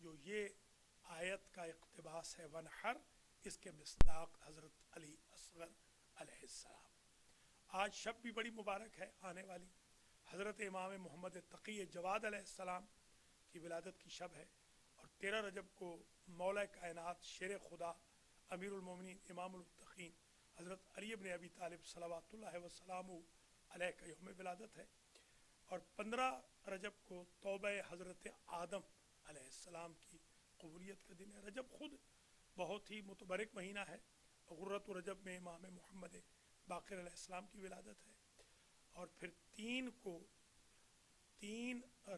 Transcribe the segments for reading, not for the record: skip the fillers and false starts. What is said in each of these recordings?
جو یہ آیت کا اقتباس ہے ونحر، اس کے مصداق حضرت علی اصغر علیہ السلام۔ آج شب بھی بڑی مبارک ہے آنے والی، حضرت امام محمد تقی جواد علیہ السلام کی ولادت کی شب ہے، اور 13 رجب کو مولا کائنات شیر خدا امیر المومنین امام المتقین حضرت علی بن ابی طالب صلوات اللہ وسلام علیہ کا یوم ولادت ہے، اور 15 رجب کو توبہ حضرت آدم علیہ السلام کی قبولیت کا دن ہے۔ رجب خود بہت ہی متبرک مہینہ ہے، غرۃ رجب میں امام محمد باقر علیہ السلام کی ولادت ہے، اور پھر 3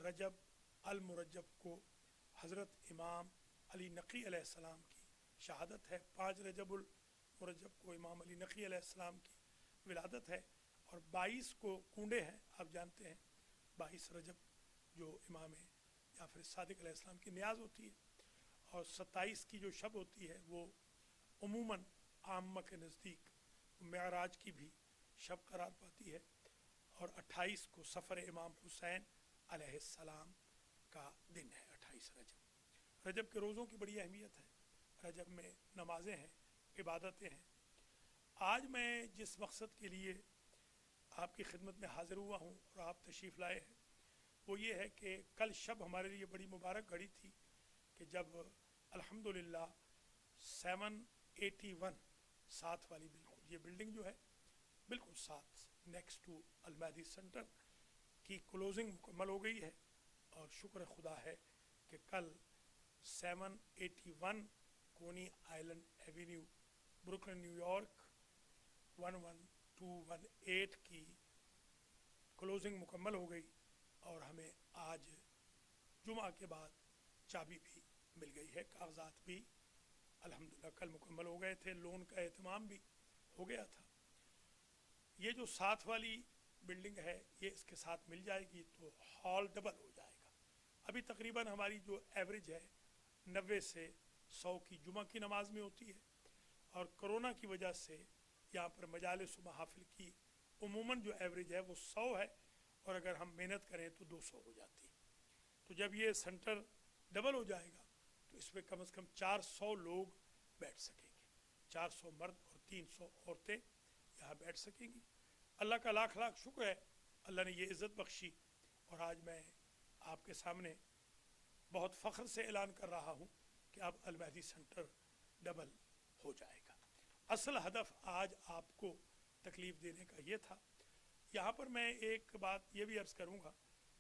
رجب المرجب کو حضرت امام علی نقی علیہ السلام کی شہادت ہے، 5 رجب المرجب کو امام علی نقی علیہ السلام کی ولادت ہے، اور 22 کو کنڈے ہیں، آپ جانتے ہیں 22 رجب جو امام جعفر صادق علیہ السلام کی نیاز ہوتی ہے، اور 27 کی جو شب ہوتی ہے وہ عموماً عامہ کے نزدیک معراج کی بھی شب قرار پاتی ہے، اور 28 کو سفر امام حسین علیہ السلام کا دن ہے، 28 رجب۔ رجب کے روزوں کی بڑی اہمیت ہے، رجب میں نمازیں ہیں، عبادتیں ہیں۔ آج میں جس مقصد کے لیے آپ کی خدمت میں حاضر ہوا ہوں اور آپ تشریف لائے ہیں وہ یہ ہے کہ کل شب ہمارے لیے بڑی مبارک گھڑی تھی کہ جب الحمدللہ 781 ساتھ والی بالکل یہ بلڈنگ جو ہے بالکل ساتھ نیکسٹ ٹو المہدی سینٹر کی کلوزنگ مکمل ہو گئی ہے، اور شکر خدا ہے کہ کل 781 Coney Island Avenue Brooklyn New York 11218 کی کلوزنگ مکمل ہو گئی، اور ہمیں آج جمعہ کے بعد چابی بھی مل گئی ہے، کاغذات بھی الحمدللہ کل مکمل ہو گئے تھے، لون کا اہتمام بھی ہو گیا تھا۔ یہ جو ساتھ والی بلڈنگ ہے یہ اس کے ساتھ مل جائے گی تو ہال ڈبل ہو جائے گا۔ ابھی تقریباً ہماری جو ایوریج ہے 90 سے 100 کی جمعہ کی نماز میں ہوتی ہے، اور کرونا کی وجہ سے یہاں پر مجالس و محافل کی عموماً جو ایوریج ہے وہ 100 ہے، اور اگر ہم محنت کریں تو 200 ہو جاتی ہے۔ تو جب یہ سینٹر ڈبل ہو جائے گا تو اس میں کم از کم 400 لوگ بیٹھ سکیں گے، 400 مرد اور 300 عورتیں یہاں بیٹھ سکیں گی۔ اللہ کا لاکھ لاکھ شکر ہے، اللہ نے یہ عزت بخشی، اور آج میں آپ کے سامنے بہت فخر سے اعلان کر رہا ہوں کہ اب المہدی سینٹر ڈبل ہو جائے گا۔ اصل ہدف آج آپ کو تکلیف دینے کا یہ تھا۔ یہاں پر میں ایک بات یہ بھی عرض کروں گا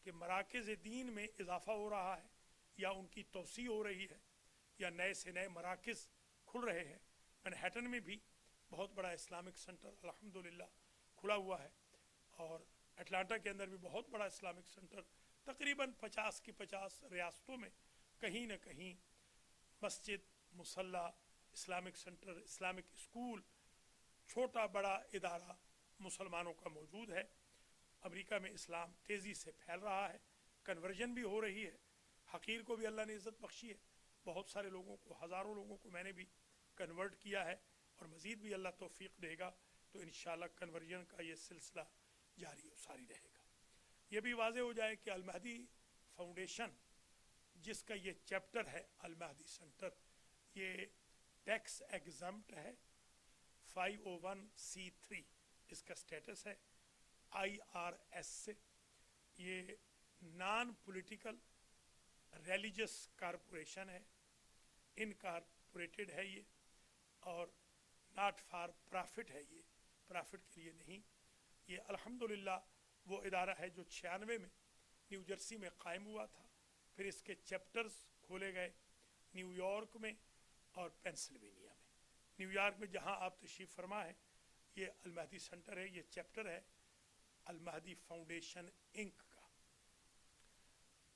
کہ مراکز دین میں اضافہ ہو رہا ہے یا ان کی توسیع ہو رہی ہے، یا نئے سے نئے مراکز کھل رہے ہیں۔ منہیٹن میں بھی بہت بڑا اسلامک سینٹر الحمدللہ کھلا ہوا ہے، اور اٹلانٹا کے اندر بھی بہت بڑا اسلامک سینٹر، تقریباً 50 کی 50 ریاستوں میں کہیں نہ کہیں مسجد، مصلی، اسلامک سینٹر، اسلامک اسکول، چھوٹا بڑا ادارہ مسلمانوں کا موجود ہے۔ امریکہ میں اسلام تیزی سے پھیل رہا ہے، کنورژن بھی ہو رہی ہے۔ حقیر کو بھی اللہ نے عزت بخشی ہے، بہت سارے لوگوں کو، ہزاروں لوگوں کو میں نے بھی کنورٹ کیا ہے، اور مزید بھی اللہ توفیق دے گا تو انشاءاللہ کنورژن کا یہ سلسلہ جاری و ساری رہے گا۔ یہ بھی واضح ہو جائے کہ المہدی فاؤنڈیشن جس کا یہ چیپٹر ہے المہدی سینٹر، یہ ٹیکس ایگزمپٹ ہے، 501c3 اس کا سٹیٹس ہے، IRS سے۔ یہ نان پولیٹیکل ریلیجس کارپوریشن ہے، انکارپوریٹڈ ہے یہ، اور ناٹ فار پرافٹ ہے، یہ پرافٹ کے لیے نہیں۔ یہ الحمدللہ وہ ادارہ ہے جو 96 میں نیو جرسی میں قائم ہوا تھا، پھر اس کے چیپٹرز کھولے گئے نیو یارک میں اور پینسلوینیا میں۔ نیو یارک میں جہاں آپ تشریف فرما ہے یہ المہدی سینٹر ہے، یہ چیپٹر ہے المہدی فاؤنڈیشن انک کا۔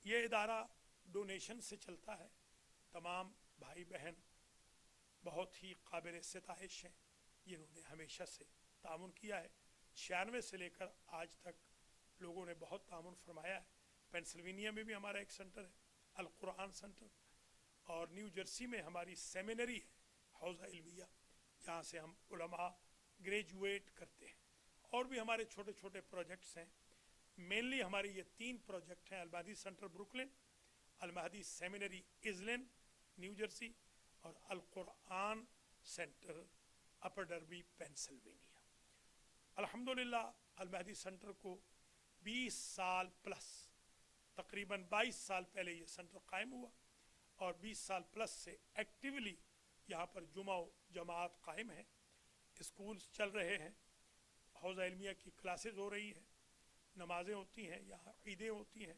یہ ادارہ ڈونیشن سے چلتا ہے، تمام بھائی بہن بہت ہی قابل ستائش ہیں جنہوں نے ہمیشہ سے تعاون کیا ہے۔ 96 سے لے کر آج تک لوگوں نے بہت تعاون فرمایا ہے۔ پینسلوینیا میں بھی ہمارا ایک سینٹر ہے، القرآن سینٹر، اور نیو جرسی میں ہماری سیمینری ہے، حوزہ علمیہ، جہاں سے ہم علماء گریجویٹ کرتے ہیں، اور بھی ہمارے چھوٹے چھوٹے پروجیکٹس ہیں۔ مینلی ہمارے یہ 3 پروجیکٹ ہیں، Al Mahdi Center Brooklyn, Al Mahdi seminary Iselin New Jersey اور القرآن سینٹر اپر ڈربی پینسلوینیا۔ الحمدللہ المہدی سینٹر کو 20 سال پلس، تقریباً 22 سال پہلے یہ سینٹر قائم ہوا اور 20 سال پلس سے ایکٹیولی یہاں پر جمعہ و جماعت قائم ہیں، اسکولز چل رہے ہیں، حوزہ علمیہ کی کلاسز ہو رہی ہیں، نمازیں ہوتی ہیں، یہاں عیدیں ہوتی ہیں،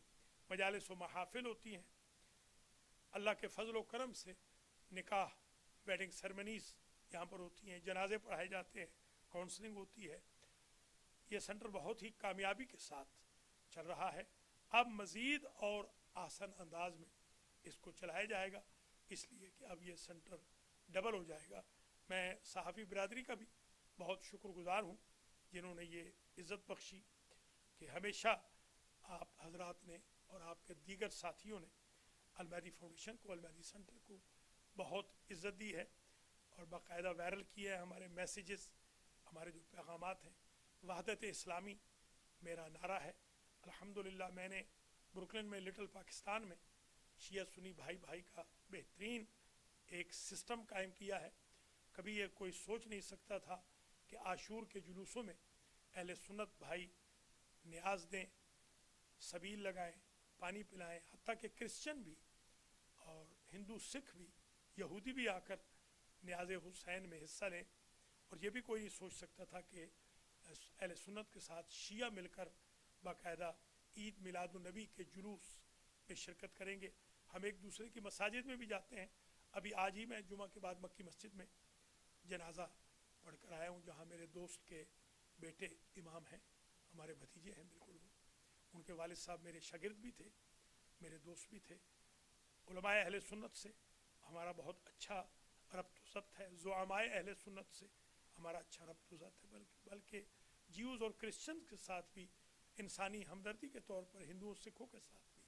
مجالس و محافل ہوتی ہیں۔ اللہ کے فضل و کرم سے نکاح ویڈنگ سرمنیز یہاں پر ہوتی ہیں، جنازے پڑھائے جاتے ہیں، کاؤنسلنگ ہوتی ہے۔ یہ سینٹر بہت ہی کامیابی کے ساتھ چل رہا ہے۔ اب مزید اور آسان انداز میں اس کو چلایا جائے گا، اس لیے کہ اب یہ سینٹر ڈبل ہو جائے گا۔ میں صحافی برادری کا بھی بہت شکر گزار ہوں جنہوں نے یہ عزت بخشی کہ ہمیشہ آپ حضرات نے اور آپ کے دیگر ساتھیوں نے المہدی فاؤنڈیشن کو، المہدی سینٹر کو بہت عزت دی ہے اور باقاعدہ وائرل کیا ہے ہمارے میسیجز، ہمارے جو پیغامات ہیں۔ وحدت اسلامی میرا نعرہ ہے۔ الحمدللہ میں نے بروکلن میں لٹل پاکستان میں شیعہ سنی بھائی بھائی کا بہترین ایک سسٹم قائم کیا ہے۔ کبھی یہ کوئی سوچ نہیں سکتا تھا کہ عاشور کے جلوسوں میں اہل سنت بھائی نیاز دیں، سبیل لگائیں، پانی پلائیں، حتیٰ کہ کرسچن بھی اور ہندو سکھ بھی، یہودی بھی آ کر نیاز حسین میں حصہ لیں۔ اور یہ بھی کوئی نہیں سوچ سکتا تھا کہ اہل سنت کے ساتھ شیعہ مل کر باقاعدہ عید میلاد النبی کے جلوس میں شرکت کریں گے۔ ہم ایک دوسرے کی مساجد میں بھی جاتے ہیں۔ ابھی آج ہی میں جمعہ کے بعد مکی مسجد میں جنازہ پڑھ کر آیا ہوں، جہاں میرے دوست کے بیٹے امام ہیں، ہمارے بھتیجے ہیں بالکل وہ، ان کے والد صاحب میرے شاگرد بھی تھے، میرے دوست بھی تھے۔ علماء اہل سنت سے ہمارا بہت اچھا ربط و ضبط ہے، زعماء اہل سنت سے ہمارا اچھا ربط و ضبط ہے، بلکہ جیوز اور کرسچن کے ساتھ بھی انسانی ہمدردی کے طور پر ہندوؤں سکھوں کے ساتھ بھی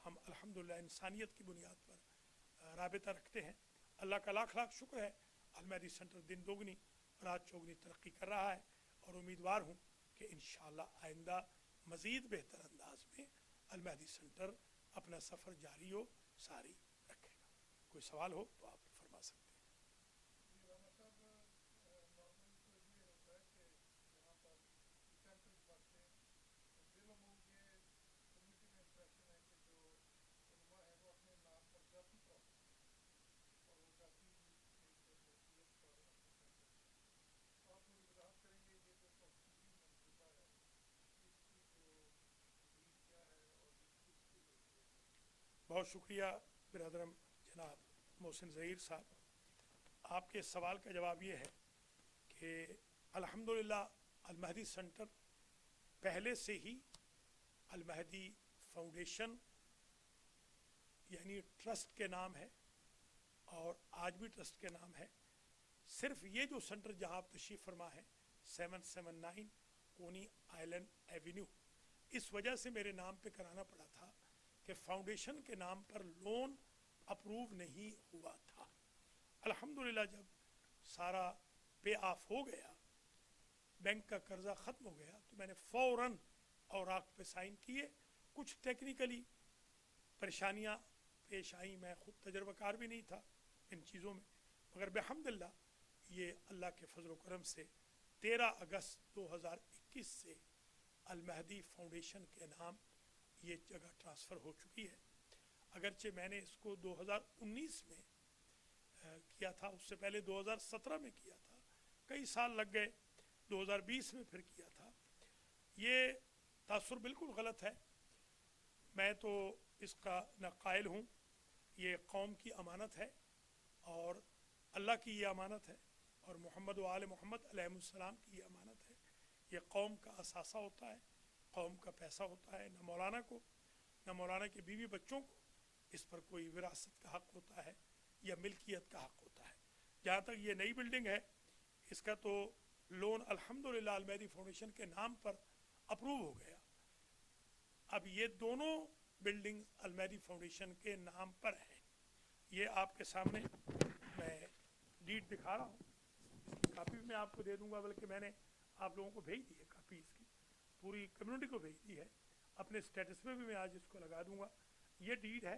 ہم الحمدللہ انسانیت کی بنیاد پر رابطہ رکھتے ہیں۔ اللہ کا لاکھ لاکھ شکر ہے، المہدی سینٹر دن دوگنی رات چوگنی ترقی کر رہا ہے اور امیدوار ہوں کہ انشاءاللہ آئندہ مزید بہتر انداز میں المہدی سینٹر اپنا سفر جاری و ساری رکھے گا۔ کوئی سوال ہو تو آپ فرما سکتے ہیں۔ بہت شکریہ برادرم جناب محسن ظہیر صاحب۔ آپ کے سوال کا جواب یہ ہے کہ الحمدللہ المہدی سینٹر پہلے سے ہی المہدی فاؤنڈیشن یعنی ٹرسٹ کے نام ہے اور آج بھی ٹرسٹ کے نام ہے۔ صرف یہ جو سینٹر جہاں آپ تشریف فرما ہے 779 کونی آئلینڈ ایوینیو، اس وجہ سے میرے نام پہ کرانا پڑا تھا کہ فاؤنڈیشن کے نام پر لون اپروو نہیں ہوا تھا۔ الحمدللہ جب سارا پے آف ہو گیا، بینک کا قرضہ ختم ہو گیا، تو میں نے فوراً اوراق پہ سائن کیے۔ کچھ ٹیکنیکلی پریشانیاں پیش آئیں، میں خود تجربہ کار بھی نہیں تھا ان چیزوں میں، مگر بحمدللہ یہ اللہ کے فضل و کرم سے 13 اگست 2021 سے المہدی فاؤنڈیشن کے نام یہ جگہ ٹرانسفر ہو چکی ہے۔ اگرچہ میں نے اس کو 2019 میں کیا تھا، اس سے پہلے 2017 میں کیا تھا، کئی سال لگ گئے، 2020 میں پھر کیا تھا۔ یہ تاثر بالکل غلط ہے، میں تو اس کا ناقائل ہوں۔ یہ قوم کی امانت ہے اور اللہ کی یہ امانت ہے اور محمد و آل محمد علیہ السلام کی یہ امانت ہے۔ یہ قوم کا اثاثہ ہوتا ہے، قوم کا پیسہ ہوتا ہے۔ نہ مولانا کو، نہ مولانا کے بیوی بچوں کو اس پر کوئی وراثت کا حق ہوتا ہے یا ملکیت کا حق ہوتا ہے۔ جہاں تک یہ نئی بلڈنگ ہے، اس کا تو لون الحمدللہ المہدی فاؤنڈیشن کے نام پر اپروو ہو گیا۔ اب یہ دونوں بلڈنگ المہدی فاؤنڈیشن کے نام پر ہیں۔ یہ آپ کے سامنے میں ڈیٹ دکھا رہا ہوں، اس کی کاپی بھی میں آپ کو دے دوں گا، بلکہ میں نے آپ لوگوں کو بھیج دی ہے کاپی، اس کی پوری کمیونٹی کو بھیج دی ہے، اپنے اسٹیٹس میں بھی میں آج اس کو لگا دوں گا۔ یہ ڈیڈ ہے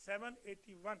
781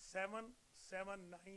779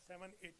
781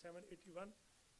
781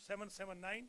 779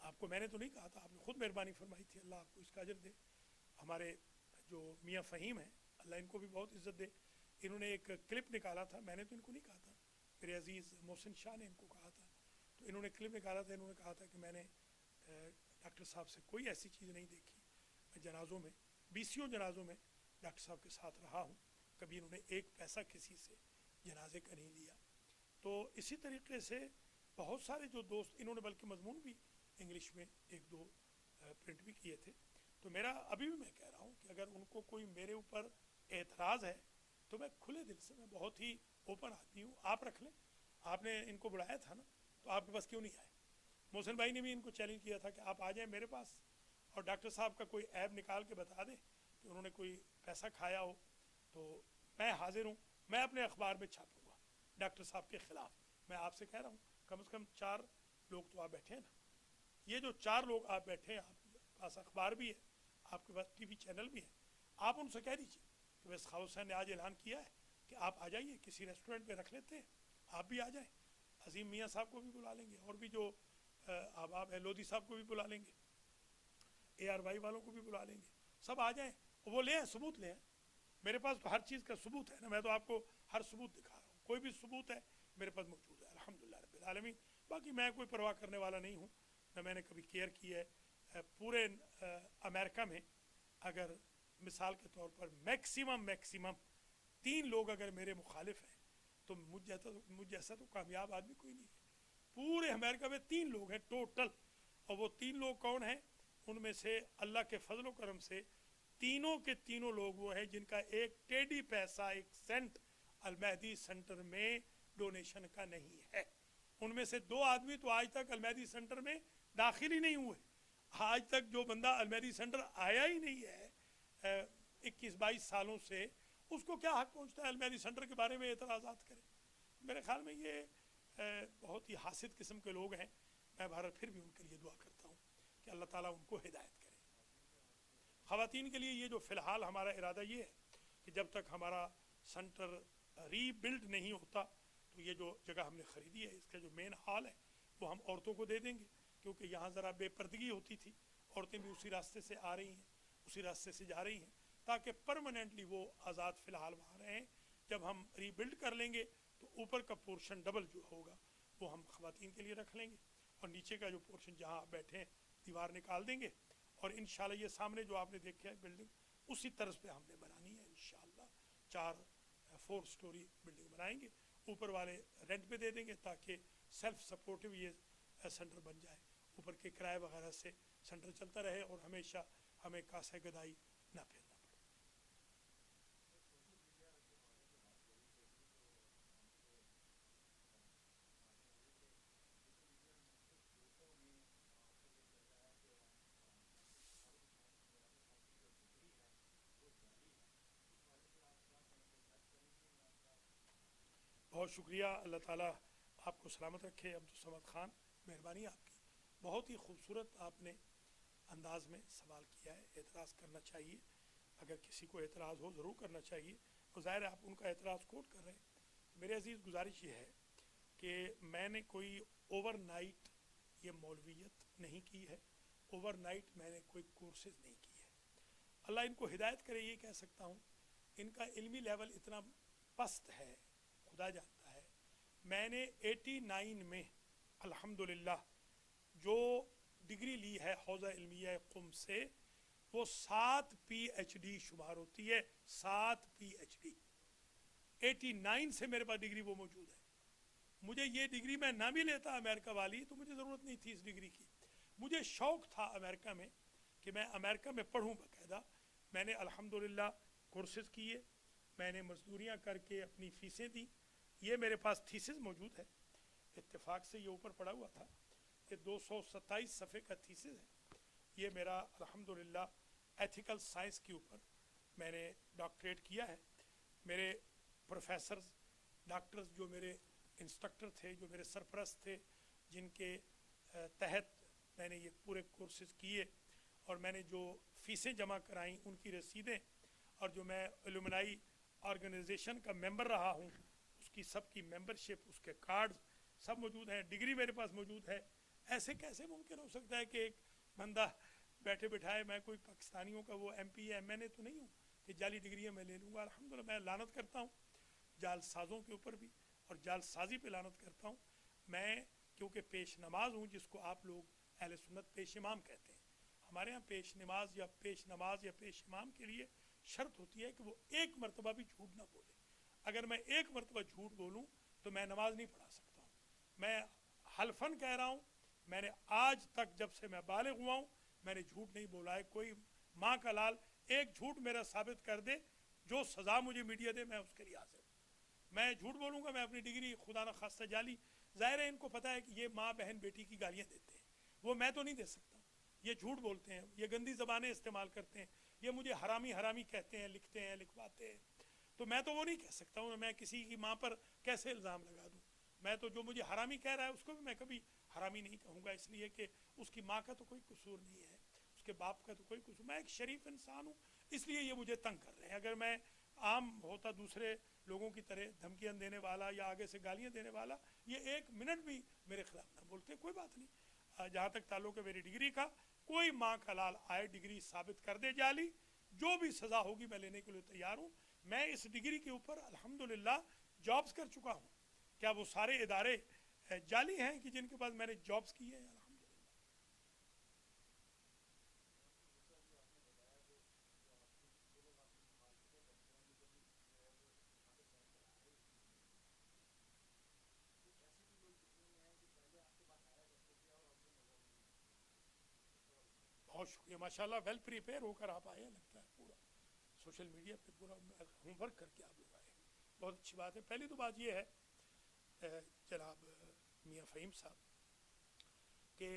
آپ کو میں نے تو نہیں کہا تھا, آپ نے خود مہربانی فرمائی تھی, اللہ آپ کو اس کا اجر دے. ہمارے جو میاں فہیم ہیں, اللہ ان کو بھی بہت عزت دے, انہوں نے ایک کلپ نکالا تھا, میں نے تو ان کو نہیں کہا تھا, میرے عزیز محسن شاہ نے ان کو کہا تھا. تو انہوں نے کلپ نکالا تھا, انہوں نے کہا تھا کہ میں نے ڈاکٹر صاحب سے کوئی ایسی چیز نہیں دیکھی. میں جنازوں میں 20 جنازوں میں ڈاکٹر صاحب کے ساتھ رہا ہوں, کبھی انہوں نے ایک پیسہ کسی سے جنازے کا نہیں لیا. تو اسی طریقے سے بہت سارے جو دوست, انہوں نے بلکہ مضمون بھی انگلش میں 1-2 پرنٹ بھی کیے تھے. تو میرا ابھی بھی میں کہہ رہا ہوں کہ اگر ان کو کوئی میرے اوپر اعتراض ہے تو میں کھلے دل سے, میں بہت ہی اوپن آدمی ہوں, آپ رکھ لیں. آپ نے ان کو بلایا تھا نا, تو آپ کے پاس کیوں نہیں آئے؟ محسن بھائی نے بھی ان کو چیلنج کیا تھا کہ آپ آ جائیں میرے پاس اور ڈاکٹر صاحب کا کوئی عیب نکال کے بتا دیں کہ انہوں نے کوئی پیسہ کھایا ہو, تو میں حاضر ہوں, میں اپنے اخبار میں چھاپوں گا ڈاکٹر صاحب کے خلاف. میں آپ سے کہہ رہا ہوں کم از کم 4 لوگ تو آپ بیٹھے ہیں نا, یہ جو 4 لوگ آپ بیٹھے ہیں, آپ کے پاس اخبار بھی ہے, آپ کے پاس ٹی وی چینل بھی ہے, آپ ان سے کہہ دیجیے کہ بس خواجہ حسین نے آج اعلان کیا ہے کہ آپ آ جائیے, کسی ریسٹورنٹ میں رکھ لیتے ہیں, آپ بھی آ جائیں. عظیم میاں صاحب کو بھی بلا لیں گے, اور بھی جو احباب ہیں, لودھی صاحب کو بھی بلا لیں گے, اے آر وائی والوں کو بھی بلا لیں گے, سب آ جائیں. وہ لے آئیں, ثبوت لے آئیں. میرے پاس تو ہر چیز کا ثبوت ہے نا, میں تو آپ کو ہر ثبوت دکھا رہا ہوں, کوئی بھی ثبوت ہے میرے پاس موجود ہے الحمدللہ رب العالمین. باقی میں کوئی پرواہ کرنے والا نہیں ہوں, نہ میں نے کبھی کیئر کی ہے. پورے امریکہ میں اگر مثال کے طور پر میکسیمم 3 لوگ اگر میرے مخالف ہیں تو مجھ جیسا تو کامیاب آدمی کوئی نہیں ہے. پورے امریکہ میں 3 لوگ ہیں ٹوٹل, اور وہ 3 لوگ کون ہیں؟ ان میں سے اللہ کے فضل و کرم سے تینوں کے تینوں لوگ وہ ہیں جن کا ایک ٹیڈی پیسہ, 1 سینٹ المہدی سینٹر میں ڈونیشن کا نہیں ہے. ان میں سے 2 آدمی تو آج تک المہدی سینٹر میں داخل ہی نہیں ہوئے. آج تک جو بندہ المہدی سینٹر آیا ہی نہیں ہے 21-22 سالوں سے, اس کو کیا حق پہنچتا ہے المہدی سینٹر کے بارے میں اعتراضات کرے؟ میرے خیال میں یہ بہت ہی حاسد قسم کے لوگ ہیں. میں بھارت پھر بھی ان کے لیے دعا کرتا ہوں کہ اللہ تعالیٰ ان کو ہدایت کرے. خواتین کے لیے یہ جو فی الحال ہمارا ارادہ یہ ہے کہ جب تک ہمارا سینٹر ری بلڈ نہیں ہوتا تو یہ جو جگہ ہم نے خریدی ہے, اس کا جو مین ہال ہے وہ ہم عورتوں کو دے دیں گے, کیونکہ یہاں ذرا بے پردگی ہوتی تھی. عورتیں بھی اسی راستے سے آ رہی ہیں, اسی راستے سے جا رہی ہیں, تاکہ پرماننٹلی وہ آزاد فی الحال وہاں رہیں. جب ہم ری بلڈ کر لیں گے تو اوپر کا پورشن ڈبل جو ہوگا وہ ہم خواتین کے لیے رکھ لیں گے, اور نیچے کا جو پورشن جہاں آپ بیٹھے ہیں دیوار نکال دیں گے, اور انشاءاللہ یہ سامنے جو آپ نے دیکھا ہے بلڈنگ اسی طرز پہ ہم نے بنانی ہے انشاءاللہ. 4 سٹوری بلڈنگ بنائیں گے, اوپر والے رینٹ پہ دے دیں گے تاکہ سیلف سپورٹیو یہ سینٹر بن جائے. اوپر کے کرائے وغیرہ سے سینٹر چلتا رہے اور ہمیشہ ہمیں کاسہ گدائی نہ پھیلنا پڑے. بہت شکریہ, اللہ تعالیٰ آپ کو سلامت رکھے. عبدالصمد خان, مہربانی آپ کی, بہت ہی خوبصورت آپ نے انداز میں سوال کیا ہے. اعتراض کرنا چاہیے, اگر کسی کو اعتراض ہو ضرور کرنا چاہیے, اور ظاہر ہے آپ ان کا اعتراض کوٹ کر رہے ہیں. میرے عزیز گزارش یہ ہے کہ میں نے کوئی اوور نائٹ یہ مولویت نہیں کی ہے, اوور نائٹ میں نے کوئی کورسز نہیں کی ہے. اللہ ان کو ہدایت کرے, یہ کہہ سکتا ہوں ان کا علمی لیول اتنا پست ہے, خدا جانتا ہے. میں نے 89 میں الحمدللہ جو ڈگری لی ہے حوزہ علمیہ قم سے, وہ 7 PhD شمار ہوتی ہے. 7 PhD 89 سے میرے پاس ڈگری وہ موجود ہے. مجھے یہ ڈگری میں نہ بھی لیتا امریکہ والی تو مجھے ضرورت نہیں تھی اس ڈگری کی. مجھے شوق تھا امریکہ میں کہ میں امریکہ میں پڑھوں باقاعدہ. میں نے الحمدللہ کورسز کیے, میں نے مزدوریاں کر کے اپنی فیسیں دی. یہ میرے پاس تھیسس موجود ہے, اتفاق سے یہ اوپر پڑا ہوا تھا, یہ 227 صفحے کا تھیسس ہے. یہ میرا الحمدللہ ایتھیکل سائنس کے اوپر میں نے ڈاکٹریٹ کیا ہے. میرے پروفیسرز ڈاکٹرز جو میرے انسٹرکٹر تھے, جو میرے سرپرست تھے, جن کے تحت میں نے یہ پورے کورسز کیے, اور میں نے جو فیسیں جمع کرائیں ان کی رسیدیں, اور جو میں علومنائی آرگنائزیشن کا ممبر رہا ہوں اس کی سب کی ممبرشپ, اس کے کارڈز سب موجود ہیں. ڈگری میرے پاس موجود ہے ایسے کیسے ممکن ہو سکتا ہے کہ ایک بندہ بیٹھے بٹھائے، میں کوئی پاکستانیوں کا وہ ایم پی ایم این اے تو نہیں ہوں کہ جعلی ڈگریاں میں لے لوں گا. الحمدللہ میں لعنت کرتا ہوں جال سازوں کے اوپر بھی، اور جال سازی پہ لعنت کرتا ہوں. میں کیونکہ پیش نماز ہوں، جس کو آپ لوگ اہل سنت پیش امام کہتے ہیں، ہمارے ہاں پیش نماز یا پیش امام کے لیے شرط ہوتی ہے کہ وہ ایک مرتبہ بھی جھوٹ نہ بولے. اگر میں ایک مرتبہ جھوٹ بولوں تو میں نماز نہیں پڑھا سکتا ہوں. میں حلفاً کہہ رہا ہوں، میں نے آج تک جب سے میں بالغ ہوا ہوں میں نے جھوٹ نہیں بولا ہے. کوئی ماں کا لال ایک جھوٹ میرا ثابت کر دے، جو سزا مجھے میڈیا دے میں اس کے لیے حاضر ہوں. میں جھوٹ بولوں گا، میں اپنی ڈگری خدا نہ خواستہ جعلی، ظاہر ہے ان کو پتہ ہے کہ یہ ماں بہن بیٹی کی گالیاں دیتے ہیں، وہ میں تو نہیں دے سکتا. یہ جھوٹ بولتے ہیں، یہ گندی زبانیں استعمال کرتے ہیں، یہ مجھے حرامی حرامی کہتے ہیں، لکھتے ہیں، لکھواتے ہیں، تو میں تو وہ نہیں کہہ سکتا ہوں. میں کسی کی ماں پر کیسے الزام لگا دوں؟ میں تو جو مجھے حرامی کہہ رہا ہے اس کو بھی میں کبھی حرامی نہیں کہوں گا، اس لیے کہ اس کی ماں کا تو کوئی قصور نہیں ہے، اس کے باپ کا تو کوئی قصور. میں ایک شریف انسان ہوں، اس لیے یہ مجھے تنگ کر رہے ہیں. اگر میں عام ہوتا دوسرے لوگوں کی طرح دھمکیاں دینے والا یا آگے سے گالیاں دینے والا، یہ ایک منٹ بھی میرے خلاف نہ بولتے، کوئی بات نہیں. جہاں تک تعلق ہے میری ڈگری کا، کوئی ماں کا لال آئے ڈگری ثابت کر دے جعلی، جو بھی سزا ہوگی میں لینے کے لیے تیار ہوں. میں اس ڈگری کے اوپر الحمدللہ جابز کر چکا ہوں. کیا وہ سارے ادارے جعلی ہیں کہ جن کے پاس میں نے جابز کی ہیں؟ الحمدللہ. بہت شکریہ، ماشاءاللہ ویل پریپیئر ہو کر آپ آئے ہیں، لگتا ہے پورا سوشل میڈیا پہ پورا ہوم ورک کر کے آپ لوگ آئے ہیں. بہت اچھی بات ہے. پہلی تو بات یہ ہے جناب میاں فہیم صاحب کہ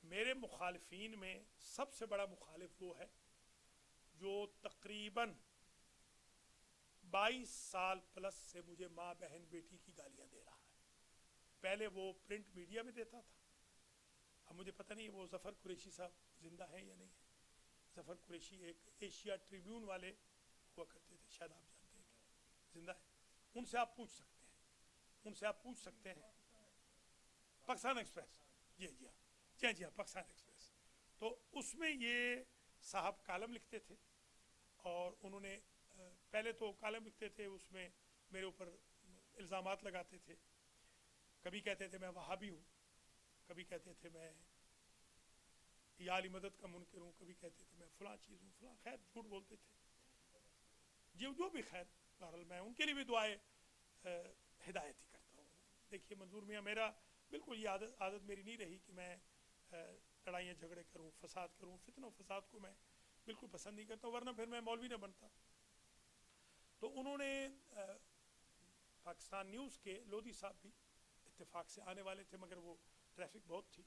میرے مخالفین میں سب سے بڑا مخالف وہ ہے جو تقریباً 22 سال پلس سے مجھے ماں بہن بیٹی کی گالیاں دے رہا ہے. پہلے وہ پرنٹ میڈیا میں دیتا تھا، اب مجھے پتہ نہیں وہ ظفر قریشی صاحب زندہ ہیں یا نہیں ہیں. ظفر قریشی ایک ایشیا ٹریبیون والے ہوا کرتے تھے، شاید آپ جانتے ہیں کہ زندہ ہیں. ان سے آپ پوچھ سکتے ہیں، ان سے آپ پوچھ سکتے ہیں. پاکستان ایکسپریس، جی ہاں پاکستان ایکسپریس. تو اس میں یہ صاحب کالم لکھتے تھے، اور انہوں نے پہلے تو کالم لکھتے تھے، اس میں میرے اوپر الزامات لگاتے تھے. کبھی کہتے تھے میں وہابی ہوں، کبھی کہتے تھے میں یا علی مدد کا منکر ہوں، کبھی کہتے تھے میں فلاں چیز ہوں فلاں. خیر جھوٹ بولتے تھے جی، جو بھی. خیر بہرحال میں ان کے لیے بھی دعائیں ہدایت ہی کرتا ہوں. دیکھیے منظور میاں، میرا بالکل یہ عادت میری نہیں رہی کہ میں لڑائیاں جھگڑے کروں، فساد کروں. فتنہ و فساد کو میں بالکل پسند نہیں کرتا، ورنہ پھر میں مولوی نہ بنتا. تو انہوں نے پاکستان نیوز کے لودھی صاحب بھی اتفاق سے آنے والے تھے، مگر وہ ٹریفک بہت تھی،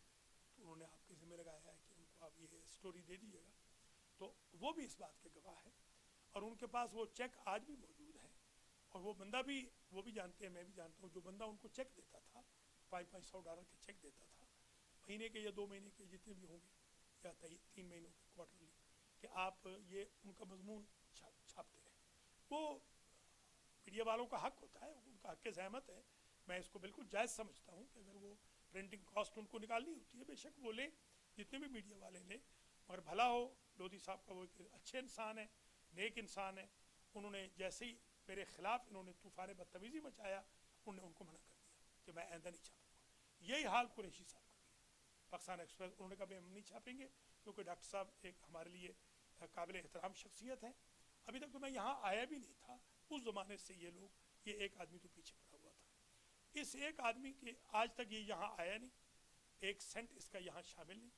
تو انہوں نے آپ کے ذمہ لگایا ہے کہ ان کو آپ یہ سٹوری دے دیجیے گا. تو وہ بھی اس بات کے گواہ ہے، اور ان کے پاس وہ چیک آج بھی موجود ہیں. اور وہ بندہ بھی، وہ بھی جانتے ہیں، میں بھی جانتا ہوں، جو بندہ ان کو چیک دیتا تھا $500 کے چیک دیتا تھا، مہینے کے یا 2 مہینے کے جتنے بھی ہوں گے، یا 3 مہینوں کے کوارٹرلی، کہ آپ یہ ان کا مضمون چھاپتے رہیں. وہ میڈیا والوں کا حق ہوتا ہے، ان کا حق زحمت ہے. میں اس کو بالکل جائز سمجھتا ہوں کہ اگر وہ پرنٹنگ کاسٹ ان کو نکالنی ہوتی ہے، بے شک وہ لیں، جتنے بھی میڈیا والے لیں. مگر بھلا ہو، لودھی صاحب کا وہ ایک اچھے انسان ہے، نیک انسان ہے. انہوں نے جیسے ہی میرے خلاف انہوں نے طوفان بدتمیزی مچایا، انہوں نے ان کو منع کر دیا کہ میں آئندہ نہیں چھاپوں گا. یہی حال قریشی صاحب کا بھی ہے. پاکستان ایکسپریس انہوں نے کہا ہم نہیں چھاپیں گے، کیونکہ ڈاکٹر صاحب ایک ہمارے لیے قابل احترام شخصیت ہے. ابھی تک تو میں یہاں آیا بھی نہیں تھا، اس زمانے سے یہ لوگ، یہ ایک آدمی تو پیچھے پڑا ہوا تھا. اس ایک آدمی کے آج تک یہ یہاں آیا نہیں، ایک سینٹ اس کا یہاں شامل نہیں،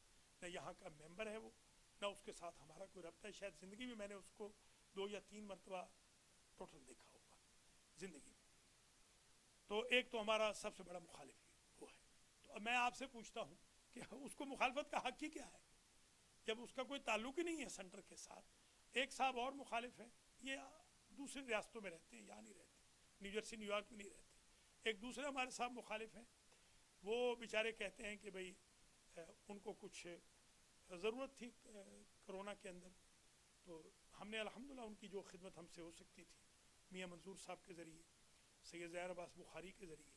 نہ یہاں کا ممبر ہے وہ، نہ اس کے ساتھ ہمارا کوئی رابطہ ہے. شاید زندگی میں نے اس کو 2 یا 3 مرتبہ ٹوٹل دیکھا ہوگا زندگی میں. تو ایک تو ہمارا سب سے بڑا مخالف وہ ہے. تو اب میں آپ سے پوچھتا ہوں کہ اس کو مخالفت کا حق ہی کیا ہے جب اس کا کوئی تعلق ہی نہیں ہے سینٹر کے ساتھ. ایک صاحب اور مخالف ہیں، یہ دوسری ریاستوں میں رہتے ہیں، یہاں نہیں رہتے، نیو جرسی نیو یارک میں نہیں رہتے. ایک دوسرے ہمارے صاحب مخالف ہیں، وہ بیچارے کہتے ہیں کہ بھئی ان کو کچھ ضرورت تھی کرونا کے اندر، تو ہم نے الحمدللہ ان کی جو خدمت ہم سے ہو سکتی تھی میاں منظور صاحب کے ذریعے، سید زہر عباس بخاری کے ذریعے،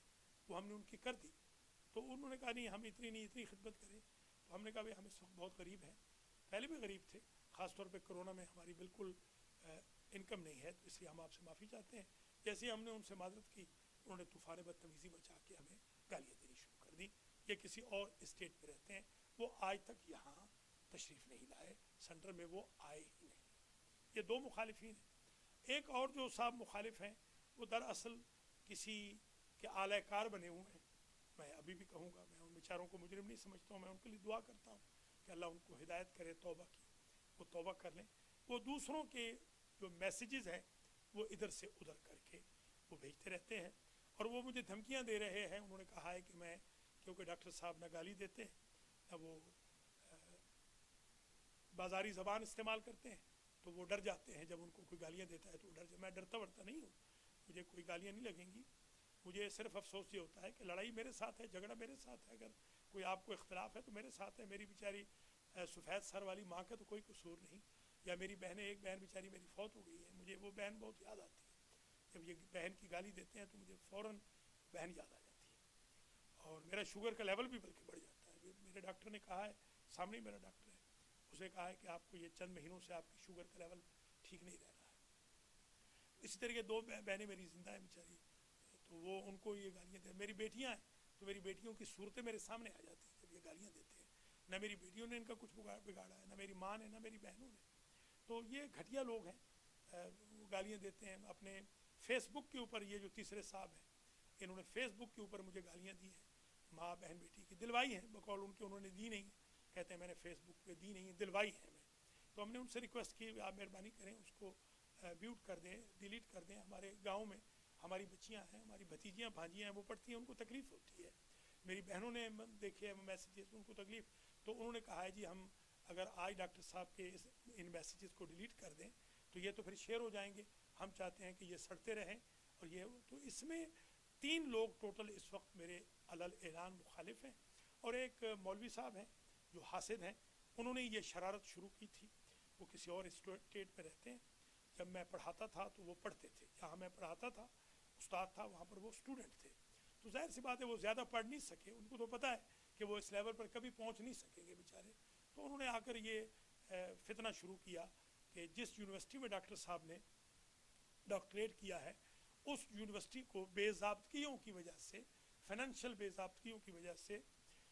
وہ ہم نے ان کی کر دی. تو انہوں نے کہا نہیں ہم اتنی نہیں اتنی خدمت کریں. تو ہم نے کہا بھائی ہم اس وقت بہت غریب ہیں, پہلے بھی غریب تھے, خاص طور پہ کرونا میں ہماری بالکل انکم نہیں ہے, تو اس لیے ہم آپ سے معافی چاہتے ہیں. جیسے ہم نے ان سے معذرت کی, انہوں نے طوفان بدتمیزی مچا کے ہمیں گالیاں دینی شروع کر دی. یہ کسی اور اسٹیٹ میں رہتے ہیں, وہ آج تک یہاں تشریف نہیں لائے, سینٹر میں وہ آئے ہی نہیں. یہ دو مخالفین ہیں. ایک اور جو صاحب مخالف ہیں وہ دراصل کسی کے اعلی کار بنے ہوئے ہیں. میں ابھی بھی کہوں گا, میں ان بیچاروں کو مجرم نہیں سمجھتا ہوں, میں ان کے لیے دعا کرتا ہوں کہ اللہ ان کو ہدایت کرے, توبہ کی وہ توبہ کر لیں. وہ دوسروں کے جو میسیجز ہیں وہ ادھر سے ادھر کر کے وہ بھیجتے رہتے ہیں, اور وہ مجھے دھمکیاں دے رہے ہیں. انہوں نے کہا ہے کہ میں, کیونکہ ڈاکٹر صاحب نہ گالی دیتے ہیں نہ وہ بازاری زبان استعمال کرتے ہیں, تو وہ ڈر جاتے ہیں جب ان کو کوئی گالیاں دیتا ہے تو وہ ڈر جاتے. میں ڈرتا ورتا نہیں ہوں, مجھے کوئی گالیاں نہیں لگیں گی. مجھے صرف افسوس یہ ہوتا ہے کہ لڑائی میرے ساتھ ہے, جھگڑا میرے ساتھ ہے. اگر کوئی آپ کو اختلاف ہے تو میرے ساتھ ہے. میری بیچاری سفید سر والی ماں کا تو کوئی قصور نہیں, یا میری بہنیں, ایک بہن بیچاری میری فوت ہو گئی ہے, مجھے وہ بہن بہت یاد آتی ہے. جب یہ بہن کی گالی دیتے ہیں تو مجھے فوراً بہن یاد آ جاتی ہے, اور میرا شوگر کا لیول بھی بلکہ بڑھ جاتا ہے. میرے ڈاکٹر نے کہا ہے, سامنے میرا ڈاکٹر ہے, اسے کہا ہے کہ آپ کو یہ چند مہینوں سے آپ کی شوگر کا لیول ٹھیک نہیں رہ رہا ہے. اسی طریقے دو بہنیں میری زندہ ہیں بیچاری, تو وہ ان کو یہ گالیاں دیں. میری بیٹیاں ہیں تو میری بیٹیوں کی صورتیں میرے سامنے آ جاتی ہیں جب یہ گالیاں دیتے ہیں. نہ میری بیٹیوں نے ان کا کچھ بگاڑا ہے, نہ میری ماں نے, نہ میری بہنوں نے. تو یہ گھٹیا لوگ ہیں, وہ گالیاں دیتے ہیں. اپنے فیس بک کے اوپر یہ جو تیسرے صاحب ہیں, انہوں نے فیس بک کے اوپر مجھے گالیاں دی ہیں. ماں بہن بیٹی کی دلوائی ہیں, بقول ان کے انہوں نے دی نہیں, کہتے ہیں میں نے فیس بک پہ دی نہیں, دلوائی ہے میں. تو ہم نے ان سے ریکویسٹ کی آپ مہربانی کریں اس کو میوٹ کر دیں, ڈیلیٹ کر دیں. ہمارے گاؤں میں ہماری بچیاں ہیں, ہماری بھتیجیاں بھانجیاں ہیں, وہ پڑھتی ہیں, ان کو تکلیف ہوتی ہے. میری بہنوں نے دیکھے میسیجز, ان کو تکلیف. تو انہوں نے کہا ہے جی ہم اگر آج ڈاکٹر صاحب کے ان میسیجز کو ڈیلیٹ کر دیں تو یہ تو پھر شیئر ہو جائیں گے, ہم چاہتے ہیں کہ یہ سڑتے رہیں. اور یہ تو اس میں 3 لوگ ٹوٹل اس وقت میرے علل اعلان مخالف ہیں, اور ایک مولوی صاحب ہیں جو حاسد ہیں, انہوں نے یہ شرارت شروع کی تھی. وہ کسی اور اسٹیٹ میں رہتے ہیں. جب میں پڑھاتا تھا تو وہ پڑھتے تھے, جہاں میں پڑھاتا تھا استاد تھا وہاں پر وہ اسٹوڈنٹ تھے. تو ظاہر سی بات ہے وہ زیادہ پڑھ نہیں سکے, ان کو تو پتہ ہے کہ وہ اس لیول پر کبھی پہنچ نہیں سکیں گے بیچارے. تو انہوں نے آ کر یہ فتنہ شروع کیا کہ جس یونیورسٹی میں ڈاکٹر صاحب نے ڈاکٹریٹ کیا ہے اس یونیورسٹی کو بے ضابطگیوں کی وجہ سے, فائنینشیل بے ضابطگیوں کی وجہ سے,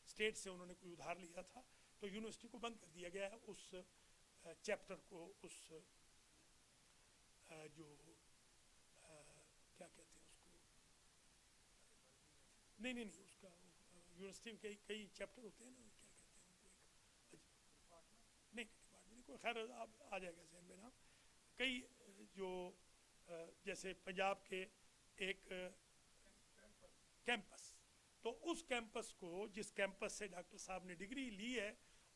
اسٹیٹ سے انہوں نے کوئی ادھار لیا تھا, تو یونیورسٹی کو بند کر دیا گیا ہے. اس چیپٹر کو, اس جو کیا کہتے ہیں اس کو, نہیں اس کا یونیورسٹی میں کئی چیپٹر ہوتے ہیں نا, کیا کہتے ہیں ان کو, ایک نہیں ڈپارٹمنٹ کوئی, خیر آپ آ جائے گا ذہن میں نام. کئی جو جیسے پنجاب کے ایک کیمپس, تو اس کیمپس کو, جس کیمپس سے ڈاکٹر صاحب نے ڈگری لی ہے,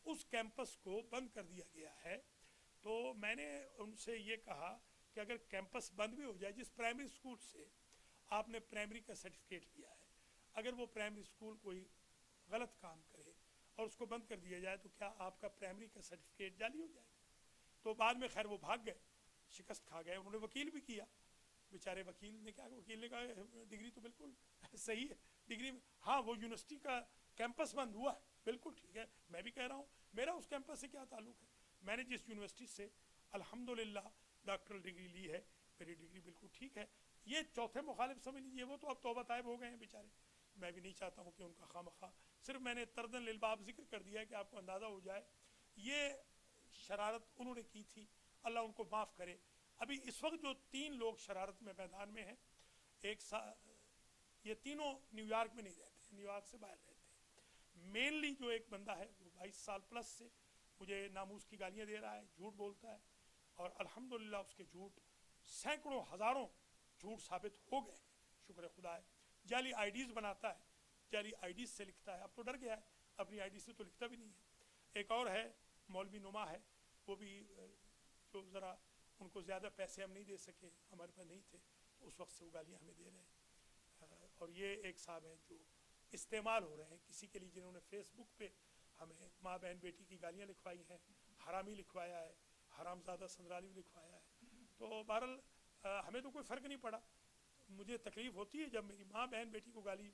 اس کیمپس کو بند کر دیا گیا ہے. تو میں نے ان سے یہ کہا کہ اگر کیمپس بند بھی ہو جائے, جس پرائمری اسکول سے آپ نے پرائمری کا سرٹیفکیٹ لیا ہے, اگر وہ پرائمری اسکول کوئی غلط کام کرے اور اس کو بند کر دیا جائے تو کیا آپ کا پرائمری کا سرٹیفکیٹ جعلی ہو جائے گا؟ تو بعد میں خیر وہ بھاگ گئے, شکست کھا گئے. انہوں نے وکیل بھی کیا, بیچارے وکیل نے کیا, وکیل نے کہا ڈگری تو بالکل صحیح ہے, ڈگری ہاں وہ یونیورسٹی کا کیمپس بند ہوا ہے, بالکل ٹھیک ہے. میں بھی کہہ رہا ہوں میرا اس کیمپس سے کیا تعلق ہے, میں نے جس یونیورسٹی سے الحمدللہ ڈاکٹرل ڈگری لی ہے, میری ڈگری بالکل ٹھیک ہے. یہ چوتھے مخالف سمجھ لیجیے, وہ تو اب توبہ طائب ہو گئے ہیں بیچارے. میں بھی نہیں چاہتا ہوں کہ ان کا خواہ, صرف میں نے تردن للباب ذکر کر دیا ہے کہ آپ کو اندازہ ہو جائے. یہ شرارت انہوں نے کی تھی, اللہ ان کو معاف کرے. ابھی اس وقت جو 3 لوگ شرارت میں میدان میں ہیں, یہ تینوں نیو یارک میں نہیں رہتے ہیں, نیو یارک سے باہر رہتے ہیں. مینلی جو ایک بندہ ہے وہ 22 سال پلس سے مجھے ناموس کی گالیاں دے رہا ہے, جھوٹ بولتا ہے, اور الحمدللہ اس کے جھوٹ سینکڑوں ہزاروں جھوٹ ثابت ہو گئے, شکر خدا ہے. جعلی آئی ڈیز بناتا ہے, جعلی آئی ڈیز سے لکھتا ہے, اب تو ڈر گیا ہے, اپنی آئی ڈی سے تو لکھتا بھی نہیں ہے. ایک اور ہے مولوی نما ہے, وہ بھی جو ذرا ان کو زیادہ پیسے ہم نہیں دے سکے, ہمارے پاس نہیں تھے, تو اس وقت سے وہ گالیاں ہمیں دے رہے ہیں. اور یہ ایک صاحب ہیں جو استعمال ہو رہے ہیں کسی کے لیے, جنہوں نے فیس بک پہ ہمیں ماں بہن بیٹی کی گالیاں لکھوائی ہیں, حرامی لکھوایا ہے, حرام زادہ سندرالی لکھوایا ہے. تو بہرحال ہمیں تو کوئی فرق نہیں پڑا. مجھے تکلیف ہوتی ہے جب میری ماں بہن بیٹی کو گالی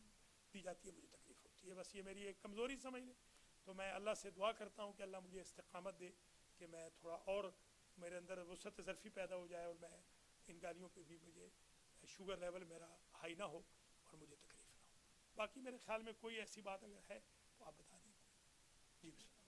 دی جاتی ہے, مجھے تکلیف ہوتی ہے. چاہیے، بس یہ میری ایک کمزوری سمجھ لیں. تو میں اللہ سے دعا کرتا ہوں کہ اللہ مجھے استقامت دے کہ میں تھوڑا اور میرے اندر وسعت ظرفی پیدا ہو جائے اور میں ان گالیوں پہ بھی مجھے شوگر لیول میرا ہائی نہ ہو اور مجھے تکلیف نہ ہو. باقی میرے خیال میں کوئی ایسی بات اگر ہے تو آپ بتا دیں. جی بسم اللہ.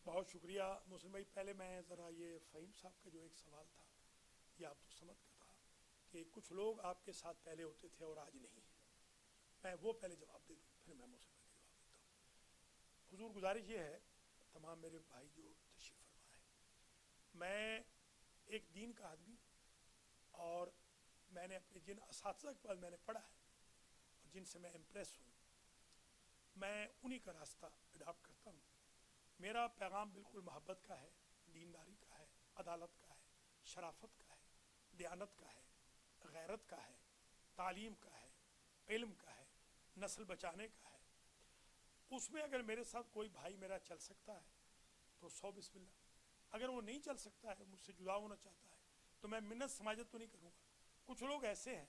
بہت شکریہ محسن بھائی. پہلے میں ذرا یہ فہیم صاحب کا جو ایک سوال تھا یہ آپ تو سمجھ کا تھا کہ کچھ لوگ آپ کے ساتھ پہلے ہوتے تھے اور آج نہیں ہیں. میں وہ پہلے جواب دے دوں پھر میں محسن بھائی کا جواب دیتا ہوں. حضور گزارش یہ ہے تمام میرے بھائی جو تشریف فرما ہے، میں ایک دین کا آدمی اور میں نے اپنے جن اساتذہ کے پاس میں نے پڑھا ہے اور جن سے میں امپریس ہوں میں انہی کا راستہ اڈاپٹ کرتا ہوں. میرا پیغام بالکل محبت کا ہے، دینداری کا ہے، عدالت کا ہے، شرافت کا ہے، دیانت کا ہے، غیرت کا ہے، تعلیم کا ہے، علم کا ہے، نسل بچانے کا ہے. اس میں اگر میرے ساتھ کوئی بھائی میرا چل سکتا ہے تو 100 بسم اللہ. اگر وہ نہیں چل سکتا ہے، مجھ سے جدا ہونا چاہتا ہے تو میں منت سماجت تو نہیں کروں گا. کچھ لوگ ایسے ہیں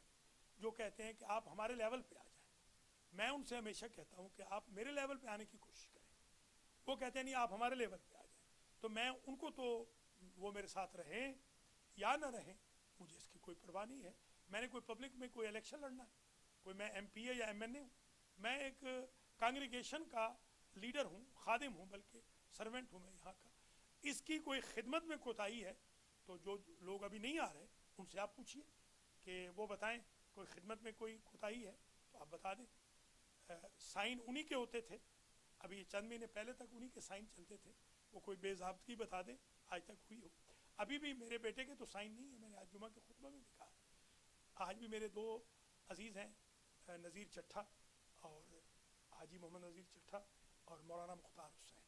جو کہتے ہیں کہ آپ ہمارے لیول پہ آ جائیں. میں ان سے ہمیشہ کہتا ہوں کہ آپ میرے لیول پہ آنے کی کوشش کریں. وہ کہتے ہیں نہیں آپ ہمارے لیول پہ آ جائیں. تو میں ان کو تو وہ میرے ساتھ رہیں یا نہ رہیں مجھے اس کی کوئی پرواہ نہیں ہے. میں نے کوئی پبلک میں کوئی الیکشن لڑنا ہے، کوئی میں ایم پی اے یا ایم این اے ہوں، میں ایک کانگریگیشن کا لیڈر ہوں، خادم ہوں، بلکہ سرونٹ ہوں میں یہاں کا. اس کی کوئی خدمت میں کوتاہی ہے تو جو لوگ ابھی نہیں آ رہے ان سے آپ پوچھیے کہ وہ بتائیں کوئی خدمت میں کوئی کوتاہی ہے تو آپ بتا دیں. سائن انہی کے ہوتے تھے، ابھی چند مہینے پہلے تک انہی کے سائن چلتے تھے. وہ کوئی بے ضابطگی بتا دیں آج تک ہوئی ہو. ابھی بھی میرے بیٹے کے تو سائن نہیں ہے. میں نے آج جمعہ کے خطبہ میں بھی کہا. آج بھی میرے دو عزیز ہیں، نذیر چٹھا اور حاجی محمد نذیر چٹھا اور مولانا مختار حسین.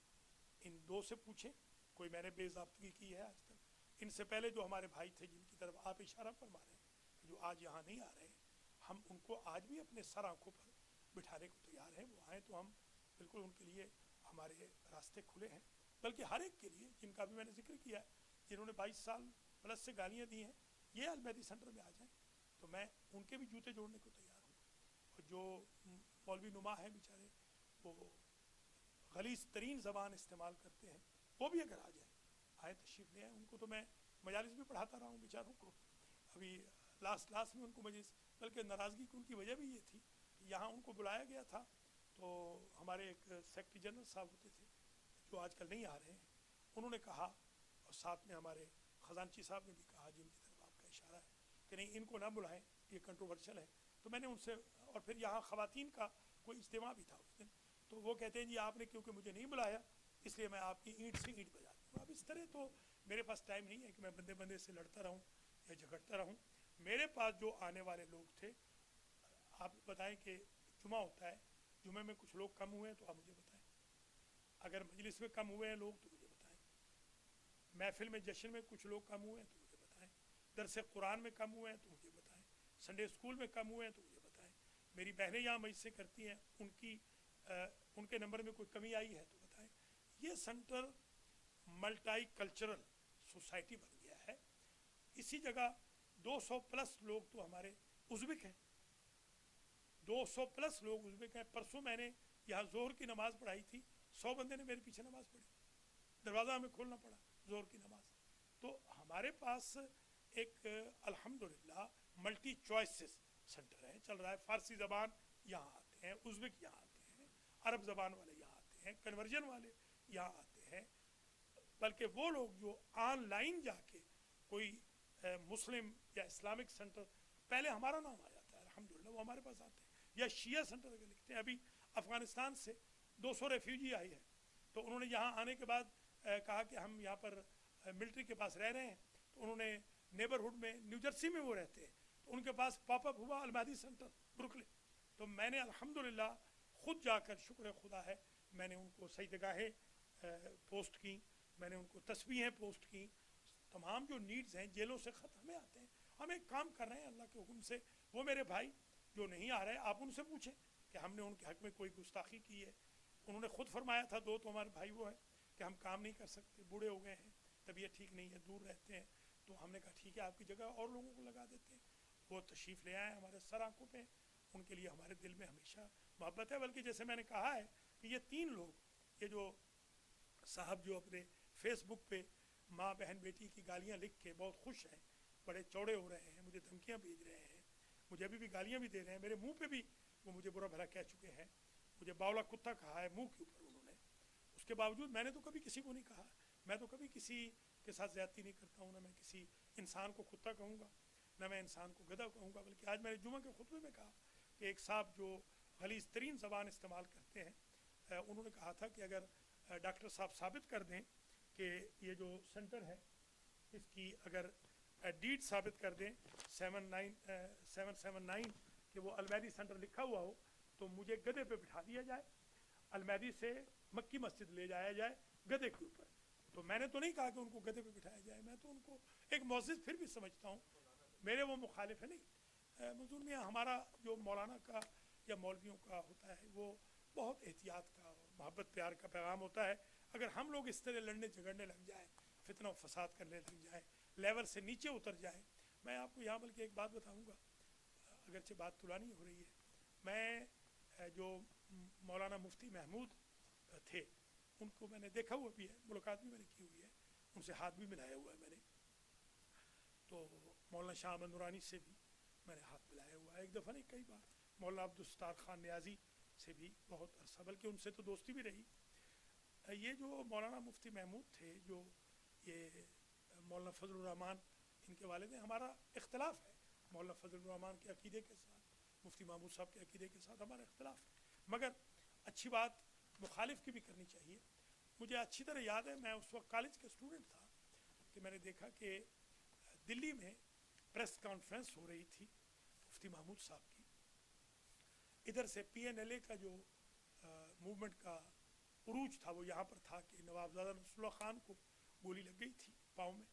ان دو سے پوچھیں کوئی میں نے بے ضابطگی کی ہے آج تک. ان سے پہلے جو ہمارے بھائی تھے جن کی طرف آپ اشارہ فرما رہے ہیں کہ جو آج یہاں نہیں آ رہے ہیں، ہم ان کو آج بھی اپنے سر آنکھوں پر بٹھانے کو تیار ہیں. وہ آئیں تو ہم بالکل ان کے لیے ہمارے راستے کھلے ہیں. بلکہ ہر ایک کے لیے جن کا بھی میں نے ذکر کیا ہے جنہوں نے 22 سال پلس سے گالیاں دی ہیں، یہ المہدی سینٹر میں آ جائیں تو میں ان کے بھی جوتے جوڑنے کو تیار ہوں. اور جو مولوی نما ہیں بیچارے وہ غلیظ ترین زبان استعمال کرتے ہیں، وہ بھی اگر آ جائیں، آئیں تشریف لے آئیں. ان کو تو میں مجالس بھی پڑھاتا رہا ہوں بیچاروں کو. ابھی لاسٹ میں ان کو مجلس، بلکہ ناراضگی کی ان کی وجہ بھی یہ تھی کہ یہاں ان کو بلایا گیا تھا تو ہمارے ایک سیکرٹری جنرل صاحب ہوتے تھے جو آج کل نہیں آ رہے ہیں، انہوں نے کہا اور ساتھ میں ہمارے خزانچی صاحب نے بھی کہا جن کی طرف آپ کا اشارہ ہے کہ نہیں ان کو نہ بلائیں، یہ کنٹروورشل ہے. تو میں نے ان سے، اور پھر یہاں خواتین کا کوئی اجتماع بھی تھا اس دن، تو وہ کہتے ہیں جی آپ نے کیونکہ مجھے نہیں بلایا اس لیے میں آپ کی اینٹ سے اینٹ بجا دوں. اب اس طرح تو میرے پاس ٹائم نہیں ہے کہ میں بندے سے لڑتا رہوں یا جھگڑتا رہوں. میرے پاس جو آنے والے لوگ تھے، آپ بتائیں کہ جمعہ ہوتا ہے، جمعے میں کچھ لوگ کم ہوئے ہیں تو آپ مجھے بتائیں. اگر مجلس میں کم ہوئے ہیں لوگ تو مجھے بتائیں. محفل میں جشن میں کچھ لوگ کم ہوئے ہیں تو مجھے بتائیں. درس قرآن میں کم ہوئے ہیں تو مجھے بتائیں. سنڈے اسکول میں کم ہوئے ہیں تو مجھے بتائیں. میری بہنیں یہاں مجلسیں کرتی ہیں، ان کے نمبر میں کوئی کمی آئی ہے تو بتائیں. یہ سینٹر ملٹائی کلچرل سوسائٹی بن گیا ہے. اسی جگہ 200 پلس لوگ تو ہمارے ازبک ہیں، 200 پلس لوگ ازبک ہیں. پرسوں میں نے یہاں ظہر کی نماز پڑھائی تھی، 100 بندے نے میرے پیچھے نماز پڑھی، دروازہ ہمیں کھولنا پڑا ظہر کی نماز. تو ہمارے پاس ایک الحمدللہ ملٹی چوائسز سینٹر ہے، چل رہا ہے. فارسی زبان یہاں آتے ہیں، ازبک یہاں آتے ہیں، عرب زبان والے یہاں آتے ہیں، کنورژن والے یہاں آتے ہیں. بلکہ وہ لوگ جو آن لائن جا کے کوئی مسلم یا اسلامک سینٹر، پہلے ہمارا نام آ جاتا ہے الحمدللہ، وہ ہمارے پاس آتے ہیں. یا شیعہ سینٹر اگر لکھتے ہیں، ابھی افغانستان سے 200 ریفیوجی آئی ہے تو انہوں نے یہاں آنے کے بعد کہا کہ ہم یہاں پر ملٹری کے پاس رہ رہے ہیں. تو انہوں نے نیبرہڈ میں نیو جرسی میں وہ رہتے ہیں تو ان کے پاس پاپ اپ ہوا المہدی سینٹر بروکلن. تو میں نے الحمدللہ خود جا کر، شکر خدا ہے، میں نے ان کو سجدگاہیں پوسٹ کی، میں نے ان کو تسبیحیں پوسٹ کی. تمام جو نیڈز ہیں، جیلوں سے خط ہمیں آتے ہیں، ہم ایک کام کر رہے ہیں اللہ کے حکم سے. وہ میرے بھائی جو نہیں آ رہے، آپ ان سے پوچھیں کہ ہم نے ان کے حق میں کوئی گستاخی کی ہے. انہوں نے خود فرمایا تھا، دو تو ہمارے بھائی وہ ہیں کہ ہم کام نہیں کر سکتے، بوڑھے ہو گئے ہیں، طبیعت ٹھیک نہیں ہے، دور رہتے ہیں. تو ہم نے کہا ٹھیک ہے، آپ کی جگہ اور لوگوں کو لگا دیتے ہیں. وہ تشریف لے آئے ہمارے سر آنکھوں پہ. ان کے لیے ہمارے دل میں ہمیشہ محبت ہے. بلکہ جیسے میں نے کہا ہے کہ یہ 3 لوگ، یہ جو صاحب جو اپنے فیس بک پہ ماں بہن بیٹی کی گالیاں لکھ کے بہت خوش ہیں، بڑے چوڑے ہو رہے ہیں، مجھے دھمکیاں بھیج رہے ہیں، مجھے ابھی بھی گالیاں بھی دے رہے ہیں، میرے منہ پہ بھی وہ مجھے برا بھلا کہہ چکے ہیں، مجھے باولا کتا کہا ہے منہ کے اوپر انہوں نے. اس کے باوجود میں نے تو کبھی کسی کو نہیں کہا، میں تو کبھی کسی کے ساتھ زیادتی نہیں کرتا ہوں، نہ میں کسی انسان کو کتا کہوں گا، نہ میں انسان کو گدھا کہوں گا. بلکہ آج میں نے جمعہ کے خطبے میں کہا کہ ایک صاحب جو غلیظ ترین زبان استعمال کرتے ہیں، انہوں نے کہا تھا کہ اگر ڈاکٹر صاحب ثابت کر دیں کہ یہ جو سینٹر ہے اس کی اگر ڈیٹ ثابت کر دیں 779 کہ وہ المیری سینٹر لکھا ہوا ہو، تو مجھے گدھے پہ بٹھا دیا جائے، المیری سے مکی مسجد لے جایا جائے گدھے کے اوپر. تو میں نے تو نہیں کہا کہ ان کو گدھے پہ بٹھایا جائے، میں تو ان کو ایک معزز پھر بھی سمجھتا ہوں، میرے وہ مخالف ہے نہیں. منظور میاں، ہمارا جو مولانا کا یا مولویوں کا ہوتا ہے وہ بہت احتیاط کا اور محبت پیار کا پیغام ہوتا ہے. اگر ہم لوگ اس طرح لڑنے جھگڑنے لگ جائیں، فتنہ و فساد کرنے لگ جائیں، لیول سے نیچے اتر جائیں. میں آپ کو یہاں بلکہ ایک بات بتاؤں گا، اگرچہ بات طولانی ہو رہی ہے. میں جو مولانا مفتی محمود تھے ان کو میں نے دیکھا ہوا بھی ہے، ملاقات بھی میں نے کی ہوئی ہے، ان سے ہاتھ بھی ملایا ہوا ہے میں نے. تو مولانا شاہ احمد نورانی سے بھی میں نے ہاتھ ملایا ہوا ہے، ایک دفعہ نہیں کئی بار. مولانا عبدالستار خان نیازی سے بھی بہت عرصہ، بلکہ ان سے تو دوستی بھی رہی. یہ جو مولانا مفتی محمود تھے، جو یہ مولانا فضل الرحمان ان کے والد ہیں، ہمارا اختلاف ہے مولانا فضل الرحمان کے عقیدے کے ساتھ، مفتی محمود صاحب کے عقیدے کے ساتھ ہمارا اختلاف ہے. مگر اچھی بات مخالف کی بھی کرنی چاہیے. مجھے اچھی طرح یاد ہے، میں اس وقت کالج کا اسٹوڈنٹ تھا کہ میں نے دیکھا کہ دلی میں پریس کانفرنس ہو رہی تھی مفتی محمود صاحب کی. ادھر سے پی این ایل اے کا جو موومنٹ کا عروج تھا وہ یہاں پر تھا کہ نوابزادہ نصر اللہ خان کو گولی لگ گئی تھی پاؤں میں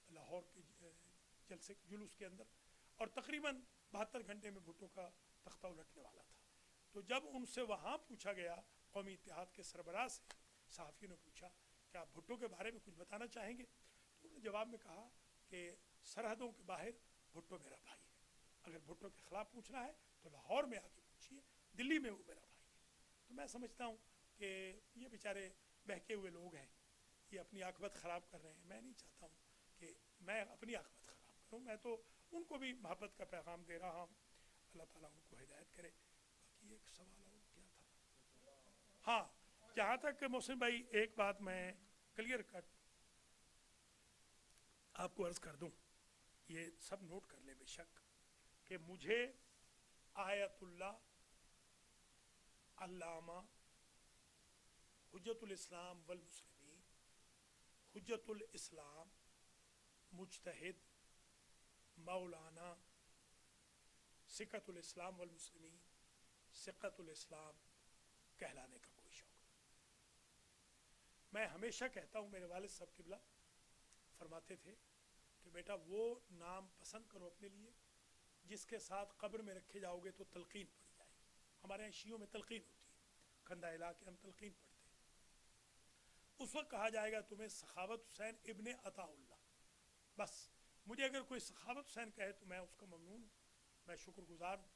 لاہور کے جلسے جلوس کے اندر، اور تقریباً 72 گھنٹے میں بھٹو کا تختہ الٹنے والا تھا. تو جب ان سے وہاں پوچھا گیا، قومی اتحاد کے سربراہ سے صحافیوں نے پوچھا کہ آپ بھٹو کے بارے میں کچھ بتانا چاہیں گے، تو انہوں نے جواب میں کہا کہ سرحدوں کے باہر بھٹو میرا بھائی ہے، اگر بھٹو کے خلاف پوچھنا ہے تو لاہور میں آ کے پوچھیے، دلی میں وہ میرا بھائی ہے. تو میں سمجھتا ہوں کہ یہ بیچارے بہکے ہوئے لوگ ہیں، یہ اپنی عاقبت خراب کر رہے ہیں. میں نہیں چاہتا ہوں کہ میں اپنی عاقبت خراب کروں، میں تو ان کو بھی محبت کا پیغام دے رہا ہوں، اللہ تعالیٰ ان کو ہدایت کرے. باقی ایک سوال اور کیا تھا؟ ہاں، جہاں تک محسن بھائی ایک بات میں کلیئر کٹ آپ کو عرض کر دوں، یہ سب نوٹ کر لیں بے شک، کہ مجھے آیت اللہ علامہ حجت الاسلام والمسلمین، حجت الاسلام، مجتہد، مولانا، ثقۃ الاسلام والمسلمین، ثقۃ الاسلام کہلانے کا کوئی شوق نہیں. میں ہمیشہ کہتا ہوں، میرے والد صاحب قبلہ فرماتے تھے کہ بیٹا وہ نام پسند کرو اپنے لیے جس کے ساتھ قبر میں رکھے جاؤ گے تو تلقین پڑی جائے گی. ہمارے یہاں شیعوں میں تلقین ہوتی ہے، کندہ علاقے ہم تلقین پڑھتے ہیں. اس وقت کہا جائے گا تمہیں سخاوت حسین ابن عطا اللہ. بس مجھے اگر کوئی سخاوت حسین کہے تو میں اس کا ممنون ہوں، میں شکر گزار ہوں.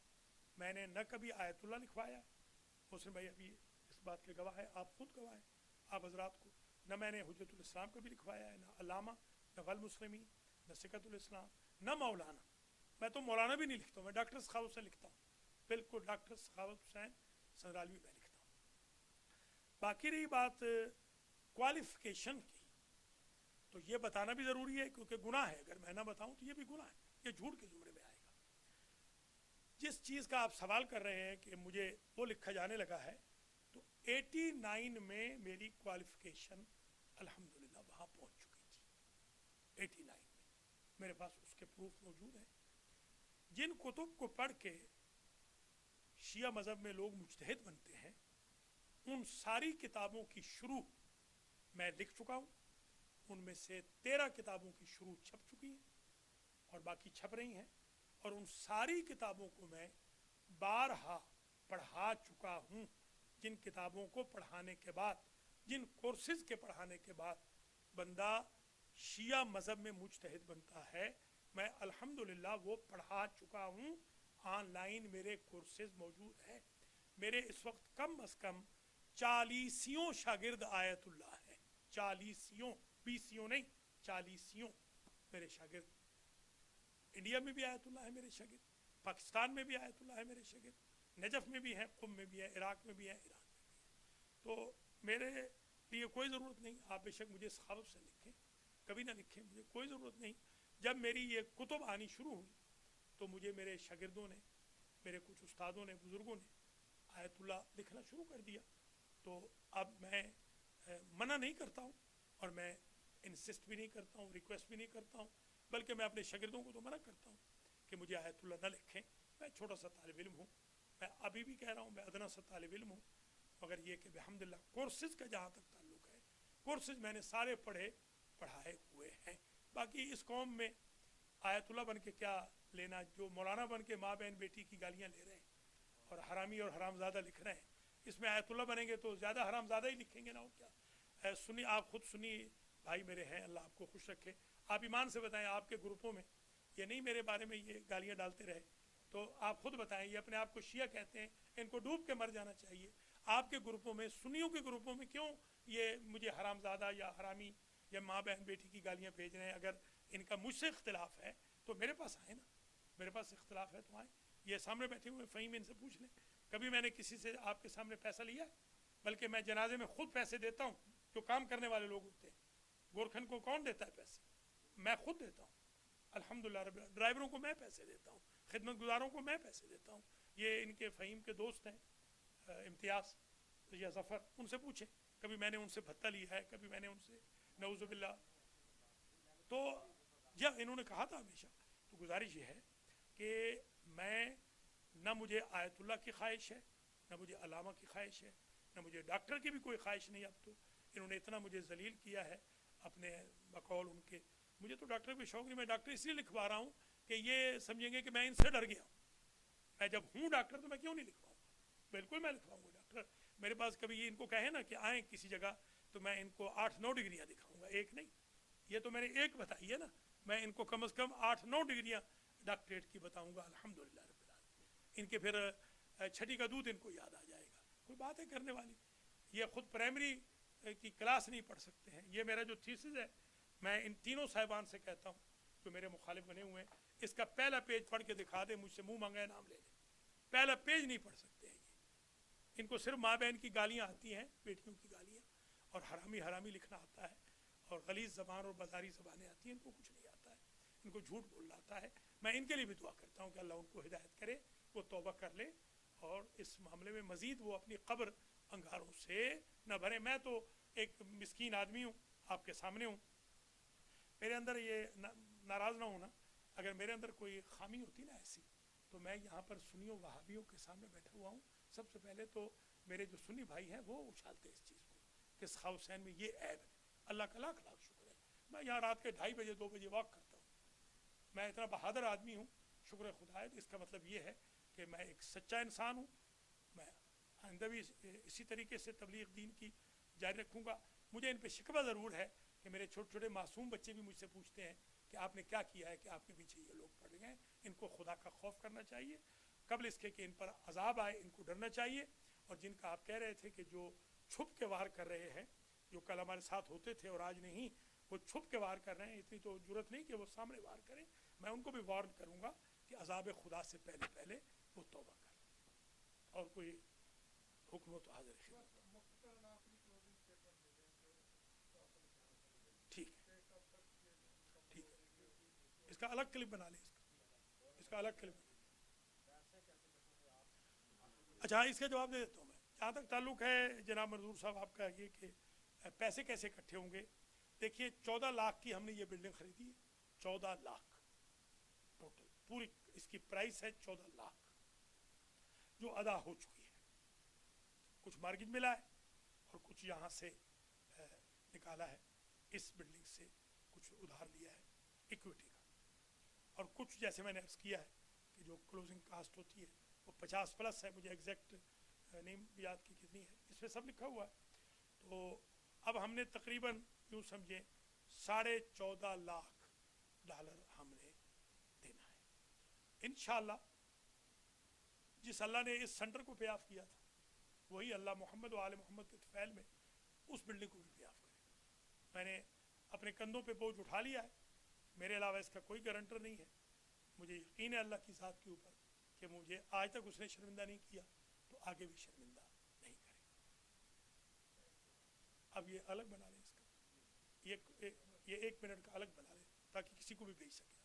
میں نے نہ کبھی آیت اللہ لکھوایا، محسن بھائی ابھی اس بات کے گواہ ہے، آپ خود گواہ ہیں آپ حضرات کو، نہ میں نے حجت الاسلام کبھی لکھوایا ہے، نہ علامہ، نہ والمسلمین، نہ ثقۃ الاسلام، نہ مولانا. میں تو مولانا بھی نہیں لکھتا ہوں، میں ڈاکٹر سخاوت حسین لکھتا ہوں، بالکل ڈاکٹر سخاوت حسین سنرالوی میں لکھتا ہوں. باقی رہی بات کوالیفیکیشن کی، تو یہ بتانا بھی ضروری ہے کیونکہ گناہ ہے، اگر میں نہ بتاؤں تو یہ بھی گناہ ہے، یہ جھوٹ کے زمرے میں آئے گا. جس چیز کا آپ سوال کر رہے ہیں کہ مجھے وہ لکھا جانے لگا ہے، تو 89 میں میری کوالیفیکیشن الحمدللہ وہاں پہنچ چکی تھی. 89 میں میرے پاس اس کے پروف موجود ہیں. جن کتب کو پڑھ کے شیعہ مذہب میں لوگ مجتہد بنتے ہیں، ان ساری کتابوں کی شروع میں لکھ چکا ہوں. ان میں سے 13 کتابوں کی شروع چھپ چکی ہیں اور باقی چھپ رہی ہیں، اور ان ساری کتابوں کو میں بارہا پڑھا چکا ہوں. جن کتابوں کو پڑھانے کے بعد، جن کورسز کے پڑھانے کے بعد بندہ شیعہ مذہب میں مجتہد بنتا ہے، میں الحمدللہ وہ پڑھا چکا ہوں. آن لائن میرے کورسز موجود ہیں. میرے اس وقت کم از کم 40 شاگرد آیت اللہ ہیں. 40، 20 نہیں، 40 میرے شاگرد. انڈیا میں بھی آیت اللہ ہے میرے شاگرد، پاکستان میں بھی آیت اللہ ہے میرے شاگرد، نجف میں بھی ہیں، قم میں بھی ہیں، عراق میں بھی ہیں، ایران میں بھی ہیں. تو میرے لیے کوئی ضرورت نہیں، آپ بے شک مجھے سخاوت سے لکھیں، کبھی نہ لکھیں، مجھے کوئی ضرورت نہیں. جب میری یہ کتب آنی شروع ہوئی تو مجھے میرے شاگردوں نے، میرے کچھ استادوں نے، بزرگوں نے آیت اللہ لکھنا شروع کر دیا. تو اب میں منع نہیں کرتا ہوں، اور میں انسسٹ بھی نہیں کرتا ہوں، ریکویسٹ بھی نہیں کرتا ہوں، بلکہ میں اپنے شاگردوں کو تو منع کرتا ہوں کہ مجھے آیت اللہ نہ لکھیں. میں چھوٹا سا طالب علم ہوں، میں ابھی بھی کہہ رہا ہوں میں ادنا سا طالب علم ہوں، مگر یہ کہ الحمدللہ کورسز کا جہاں تک تعلق ہے، کورسز میں نے سارے پڑھائے ہوئے ہیں. باقی اس قوم میں آیت اللہ بن کے کیا لینا، جو مولانا بن کے ماں بہن بیٹی کی گالیاں لے رہے ہیں اور حرامی اور حرام زادہ لکھ رہے ہیں، اس میں آیت اللہ بنیں گے تو زیادہ حرام زادہ ہی لکھیں گے نا. اور کیا سنی، آپ خود سنی بھائی میرے ہیں، اللہ آپ کو خوش رکھے. آپ ایمان سے بتائیں، آپ کے گروپوں میں یہ نہیں میرے بارے میں یہ گالیاں ڈالتے رہے، تو آپ خود بتائیں، یہ اپنے آپ کو شیعہ کہتے ہیں، ان کو ڈوب کے مر جانا چاہیے. آپ کے گروپوں میں، سنیوں کے گروپوں میں کیوں یہ مجھے حرام زادہ یا حرامی یا ماں بہن بیٹی کی گالیاں بھیج رہے ہیں؟ اگر ان کا مجھ سے اختلاف ہے تو میرے پاس آئیں نا، میرے پاس اختلاف ہے تو آئیں. یہ سامنے بیٹھے ہوئے فہیم، ان سے پوچھ لیں. کبھی میں نے کسی سے آپ کے سامنے پیسہ لیا ہے؟ بلکہ میں جنازے میں خود پیسے دیتا ہوں. جو کام کرنے والے لوگ ہوتے ہیں، گورکھن کو کون دیتا ہے پیسے؟ میں خود دیتا ہوں الحمدللہ رب العالمین. ڈرائیوروں کو میں پیسے دیتا ہوں، خدمت گزاروں کو میں پیسے دیتا ہوں. یہ ان کے فہیم کے دوست ہیں، امتیاز یا ظفر، ان سے پوچھیں. کبھی میں نے ان سے بھتہ لیا ہے، کبھی میں نے ان سے نعوذ باللہ. تو جب انہوں نے کہا تھا ہمیشہ، تو گزارش یہ ہے کہ میں نہ مجھے آیت اللہ کی خواہش ہے، نہ مجھے علامہ کی خواہش ہے، نہ مجھے ڈاکٹر کی بھی کوئی خواہش نہیں. اب تو انہوں نے اتنا مجھے ذلیل کیا ہے اپنے بقول ان کے. مجھے تو ڈاکٹر بھی شوق نہیں، میں ڈاکٹر اس لیے لکھوا رہا ہوں کہ یہ سمجھیں گے کہ میں ان سے ڈر گیا ہوں. میں جب ہوں ڈاکٹر تو میں کیوں نہیں لکھواؤں گا؟ بالکل میں لکھواؤں گا ڈاکٹر. میرے پاس کبھی یہ ان کو کہے نا کہ آئیں کسی جگہ تو میں ان کو 8-9 ڈگریاں دکھاؤں گا، ایک نہیں. یہ تو میں نے ایک بتائی ہے نا، میں ان کو کم از کم 8-9 ڈگریاں ڈاکٹریٹ کی بتاؤں گا الحمدللہ رب العالمین. ان کے پھر چھٹی کا دودھ ان کو یاد آ جائے گا. کوئی بات ہے کرنے والی؟ یہ خود پرائمری کی کلاس نہیں پڑھ سکتے ہیں. یہ میرا جو تھیسس ہے، میں ان تینوں صاحبان سے کہتا ہوں جو میرے مخالف بنے ہوئے ہیں، اس کا پہلا پیج پڑھ کے دکھا دے، مجھ سے منہ مانگا نام لے لے. پہلا پیج نہیں پڑھ سکتے ہیں یہ. ان کو صرف ماں بہن کی گالیاں آتی ہیں، بیٹیوں کی گالیاں، اور حرامی لکھنا آتا ہے، اور غلیظ زبان اور بازاری زبانیں آتی ہیں. ان کو کچھ نہیں آتا ہے، ان کو جھوٹ بولنا آتا ہے. میں ان کے لیے بھی دعا کرتا ہوں کہ اللہ ان کو ہدایت کرے، وہ توبہ کر لے اور اس معاملے میں مزید وہ اپنی قبر انگاروں سے نہ بھرے. میں تو ایک مسکین آدمی ہوں، آپ کے سامنے ہوں. میرے اندر یہ ناراض نہ ہونا، اگر میرے اندر کوئی خامی ہوتی نا ایسی، تو میں یہاں پر سنیوں وہابیوں کے سامنے بیٹھا ہوا ہوں. سب سے پہلے تو میرے جو سنی بھائی ہیں وہ اچھالتے اس چیز کو کہ سخاو حسین میں یہ عیب ہے. اللہ کا لاکھ لاکھ شکر ہے. میں یہاں رات کے 2:30 بجے 2 بجے واک کرتا ہوں. میں اتنا بہادر آدمی ہوں، شکر خدا ہے. اس کا مطلب یہ ہے کہ میں ایک سچا انسان ہوں. میں آئندہ بھی اسی طریقے سے تبلیغ دین کی جاری رکھوں گا. مجھے ان پہ شکوہ ضرور ہے کہ میرے چھوٹے چھوٹے معصوم بچے بھی مجھ سے پوچھتے ہیں کہ آپ نے کیا کیا ہے کہ آپ کے پیچھے یہ لوگ پڑ گئے ہیں. ان کو خدا کا خوف کرنا چاہیے قبل اس کے کہ ان پر عذاب آئے. ان کو ڈرنا چاہیے. اور جن کا آپ کہہ رہے تھے کہ جو چھپ کے وار کر رہے ہیں، جو کل ہمارے ساتھ ہوتے تھے اور آج نہیں، وہ چھپ کے وار کر رہے ہیں، اتنی تو جرت نہیں کہ وہ سامنے وار کریں. میں ان کو بھی وارن کروں گا کہ عذاب خدا سے پہلے وہ توبہ کریں. اور کوئی حکم تو حاضر خدمت. ٹھیک ہے، ٹھیک ہے. اس کا الگ کلپ بنا لیں، اس کا الگ کلپ. اچھا، اس کا جواب دے دیتا ہوں میں. جہاں تک تعلق ہے جناب منظور صاحب آپ کا یہ کہ پیسے کیسے اکٹھے ہوں گے، دیکھیے 14 لاکھ کی ہم نے یہ بلڈنگ خریدی ہے. 14 لاکھ ٹوٹل، پوری اس کی پرائس ہے 14 لاکھ. جو ادا ہو چکی ہے. کچھ مارگج ملا ہے اور کچھ یہاں سے نکالا ہے, اس بلڈنگ سے کچھ ادھار لیا ہے ایکویٹی کا, اور کچھ جیسے میں نے عرض کیا ہے کہ جو کلوزنگ کاسٹ ہوتی ہے وہ 50+ ہے, مجھے ایگزیکٹ نہیں یاد کی کتنی ہے, اس میں سب لکھا ہوا ہے. تو اب ہم نے تقریباً یوں سمجھیں $14,00,000 ہم نے دینا ہے انشاءاللہ. جس اللہ نے اس سینٹر کو پے آف کیا تھا وہی اللہ محمد و آل محمد کے طفیل میں اس بلڈنگ کو بھی پے آف کرے. میں نے اپنے کندھوں پہ بوجھ اٹھا لیا ہے, میرے علاوہ اس کا کوئی گارنٹر نہیں ہے. مجھے یقین ہے اللہ کی ذات کے اوپر کہ مجھے آج تک اس نے شرمندہ نہیں کیا تو آگے بھی شرمندہ نہیں کرے گا. اب یہ الگ بنا لیں, اس کا یہ 1 منٹ کا الگ بنا لیں تاکہ کسی کو بھی بھیج سکے.